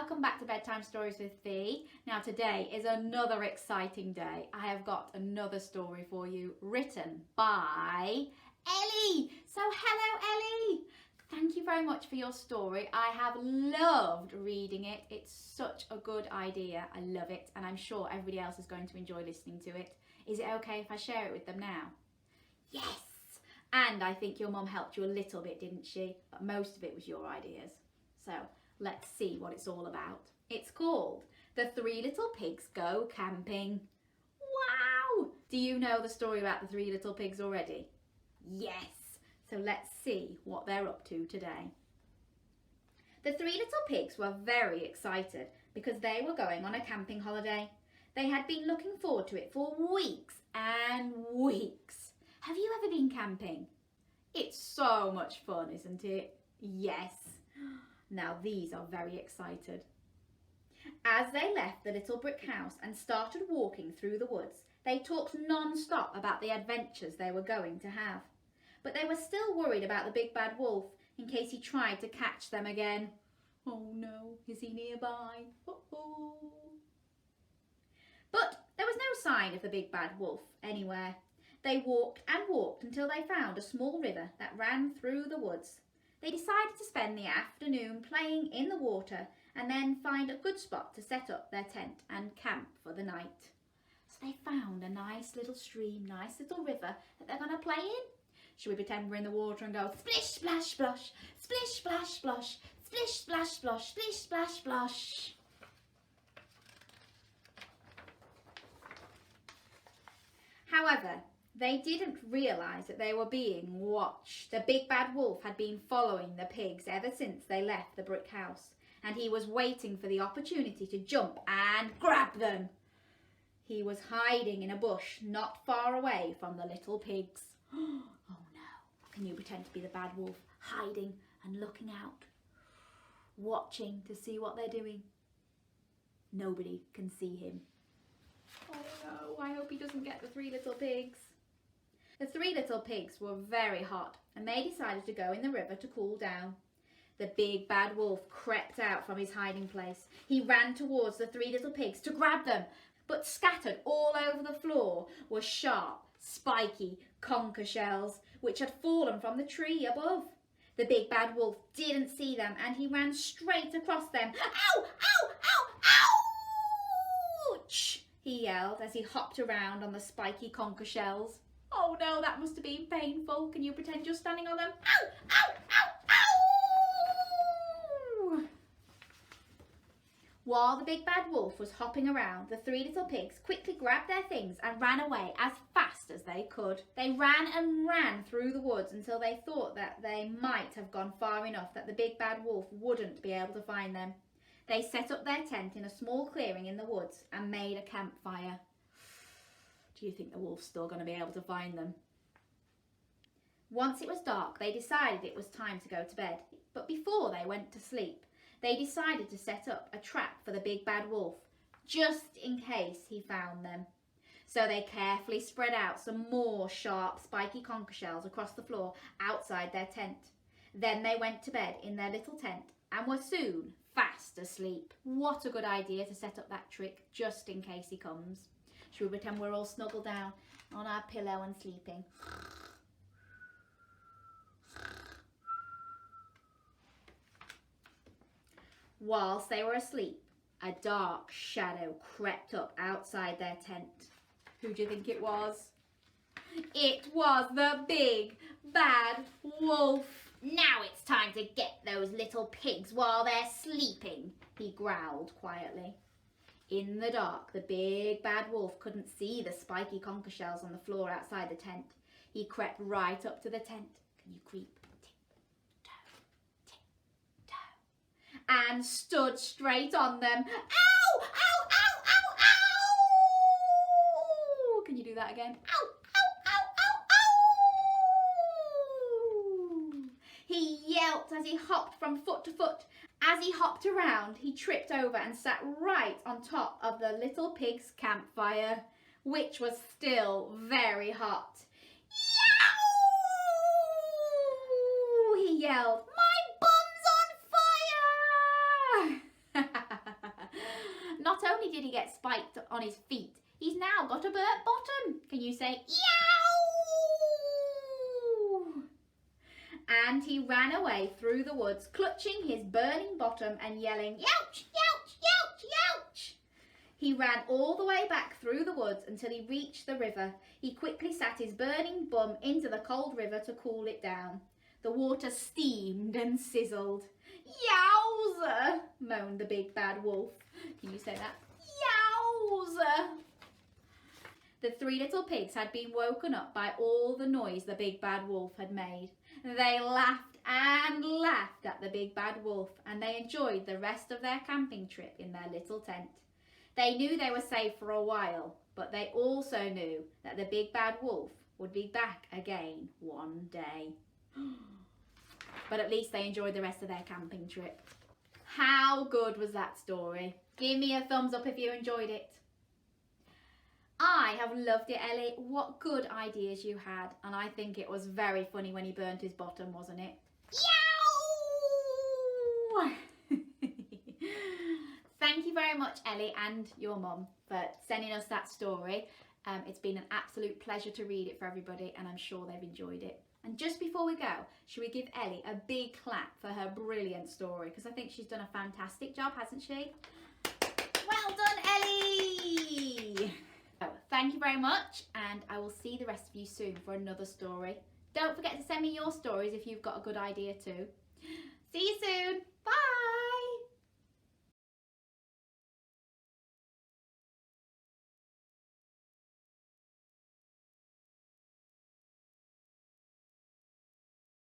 welcome back to Bedtime Stories with Fee. Now today is another exciting day. I have got another story for you written by Ellie. So hello Ellie. Thank you very much for your story. I have loved reading it. It's such a good idea. I love it and I'm sure everybody else is going to enjoy listening to it. Is it okay if I share it with them now? Yes. And I think your mum helped you a little bit, didn't she? But most of it was your ideas. So let's see what it's all about. It's called The Three Little Pigs Go Camping. Wow! Do you know the story about the three little pigs already? Yes. So let's see what they're up to today. The three little pigs were very excited because they were going on a camping holiday. They had been looking forward to it for weeks and weeks. Have you ever been camping? It's so much fun, isn't it? Yes. Now these are very excited. As they left the little brick house and started walking through the woods, they talked non-stop about the adventures they were going to have. But they were still worried about the big bad wolf in case he tried to catch them again. Oh no, is he nearby? Uh-oh. But there was no sign of the big bad wolf anywhere. They walked and walked until they found a small river that ran through the woods. They decided to spend the afternoon playing in the water and then find a good spot to set up their tent and camp for the night. So they found a nice little stream, nice little river that they're going to play in. Should we pretend we're in the water and go splish, splash, splosh, splish, splash, splosh, splish, splash, splosh, splish, splash, splosh. However, they didn't realise that they were being watched. The big bad wolf had been following the pigs ever since they left the brick house, and he was waiting for the opportunity to jump and grab them. He was hiding in a bush not far away from the little pigs. Oh no, can you pretend to be the bad wolf, hiding and looking out, watching to see what they're doing? Nobody can see him. Oh no, I hope he doesn't get the three little pigs. The three little pigs were very hot and they decided to go in the river to cool down. The big bad wolf crept out from his hiding place. He ran towards the three little pigs to grab them, but scattered all over the floor were sharp, spiky conker shells which had fallen from the tree above. The big bad wolf didn't see them and he ran straight across them. Ow! Ow! Ow! Ouch! He yelled as he hopped around on the spiky conker shells. Oh no, that must have been painful. Can you pretend you're standing on them? Ow! Ow! Ow! Ow! While the big bad wolf was hopping around, the three little pigs quickly grabbed their things and ran away as fast as they could. They ran and ran through the woods until they thought that they might have gone far enough that the big bad wolf wouldn't be able to find them. They set up their tent in a small clearing in the woods and made a campfire. Do you think the wolf's still going to be able to find them? Once it was dark, they decided it was time to go to bed. But before they went to sleep, they decided to set up a trap for the big bad wolf, just in case he found them. So they carefully spread out some more sharp, spiky conker shells across the floor outside their tent. Then they went to bed in their little tent and were soon fast asleep. What a good idea to set up that trick just in case he comes. Should we pretend we're all snuggled down on our pillow and sleeping? Whilst they were asleep, a dark shadow crept up outside their tent. Who do you think it was? It was the big bad wolf. Now it's time to get those little pigs while they're sleeping, he growled quietly. In the dark, the big bad wolf couldn't see the spiky conker shells on the floor outside the tent. He crept right up to the tent. Can you creep? Tip-toe, and stood straight on them. Ow! Ow! Ow! Ow! Ow! Can you do that again? Ow! Ow! Ow! Ow! Ow! He yelped as he hopped from foot to foot. As he hopped around, he tripped over and sat right on top of the little pig's campfire, which was still very hot. Yow! He yelled, "My bun's on fire!" only did he get spiked on his feet, he's now got a burnt bottom. Can you say, yow? And he ran away through the woods, clutching his burning bottom and yelling, youch, youch, youch, youch. He ran all the way back through the woods until he reached the river. He quickly sat his burning bum into the cold river to cool it down. The water steamed and sizzled. Yowza, moaned the big bad wolf. Can you say that? Yowza. The three little pigs had been woken up by all the noise the big bad wolf had made. They laughed and laughed at the big bad wolf, and they enjoyed the rest of their camping trip in their little tent. They knew they were safe for a while, but they also knew that the big bad wolf would be back again one day. But at least they enjoyed the rest of their camping trip. How good was that story? Give me a thumbs up if you enjoyed it. I have loved it, Ellie. What good ideas you had. And I think it was very funny when he burnt his bottom, wasn't it? Yow! Thank you very much, Ellie, and your mum for sending us that story. It's been an absolute pleasure to read it for everybody, and I'm sure they've enjoyed it. And just before we go, should we give Ellie a big clap for her brilliant story? Because I think she's done a fantastic job, hasn't she? Well done, Ellie! So, thank you very much, and I will see the rest of you soon for another story. Don't forget to send me your stories if you've got a good idea too. See you soon. Bye!